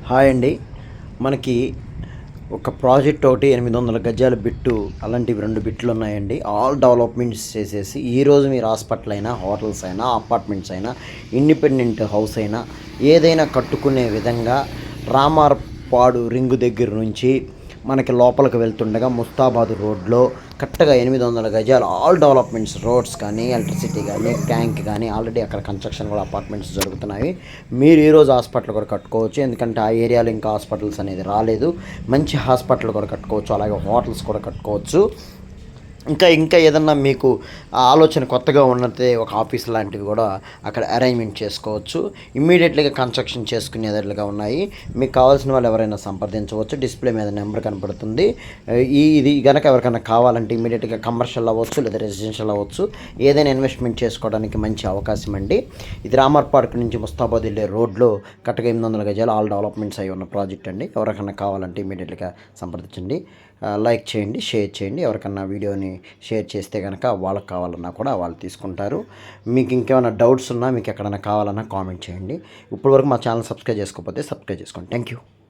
Hi అండి. మనకి ఒక ప్రాజెక్ట్ ఒకటి 800 గజాల బిట్టు అలాంటివి 2 బిట్లు ఉన్నాయండి. ఆల్ డెవలప్మెంట్స్ చేసేసి ఈరోజు మీరు హాస్పిటల్ అయినా, హోటల్స్ అయినా, అపార్ట్మెంట్స్ అయినా, ఇండిపెండెంట్ హౌస్ అయినా ఏదైనా కట్టుకునే విధంగా రామార్పాడు రింగు దగ్గర నుంచి మనకి లోపలికి వెళ్తుండగా ముస్తాబాద్ రోడ్లో కరెక్ట్గా 800 గజాలు ఆల్ డెవలప్మెంట్స్, రోడ్స్ కానీ, ఎలక్ట్రిసిటీ కానీ, ట్యాంక్ కానీ ఆల్రెడీ అక్కడ కన్స్ట్రక్షన్ కూడా అపార్ట్మెంట్స్ జరుగుతున్నాయి. మీరు ఈరోజు హాస్పిటల్ కూడా కట్టుకోవచ్చు, ఎందుకంటే ఆ ఏరియాలో ఇంకా హాస్పిటల్స్ అనేది రాలేదు. మంచి హాస్పిటల్ కూడా కట్టుకోవచ్చు, అలాగే హోటల్స్ కూడా కట్టుకోవచ్చు. ఇంకా ఏదన్నా మీకు ఆలోచన కొత్తగా ఉన్నదే ఒక ఆఫీస్ లాంటివి కూడా అక్కడ అరేంజ్మెంట్ చేసుకోవచ్చు. ఇమ్మీడియట్లీగా కన్స్ట్రక్షన్ చేసుకునేటట్లుగా ఉన్నాయి. మీకు కావాల్సిన వాళ్ళు ఎవరైనా సంప్రదించవచ్చు. డిస్ప్లే మీద నెంబర్ కనపడుతుంది. ఇది కనుక ఎవరికైనా కావాలంటే ఇమ్మీడియట్గా కమర్షియల్ అవ్వచ్చు లేదా రెసిడెన్షియల్ అవ్వచ్చు, ఏదైనా ఇన్వెస్ట్మెంట్ చేసుకోవడానికి మంచి అవకాశం అండి. ఇది రామర్ పార్క్ నుంచి ముస్తాబాద్ వెళ్ళే రోడ్లో కరెక్ట్గా 800 గజాలు ఆల్ డెవలప్మెంట్స్ అయి ఉన్న ప్రాజెక్ట్ అండి. ఎవరికైనా కావాలంటే ఇమ్మీడియట్గా సంప్రదించండి. లైక్ చేయండి, షేర్ చేయండి. ఎవరికన్నా వీడియోని షేర్ చేస్తే కనుక వాళ్ళకి కావాలన్నా కూడా వాళ్ళు తీసుకుంటారు. మీకు ఇంకేమైనా డౌట్స్ ఉన్నా, మీకు ఎక్కడైనా కావాలన్నా కామెంట్ చేయండి. ఇప్పటివరకు మా ఛానల్ సబ్స్క్రైబ్ చేసుకోకపోతే సబ్స్క్రైబ్ చేసుకోండి. Thank you.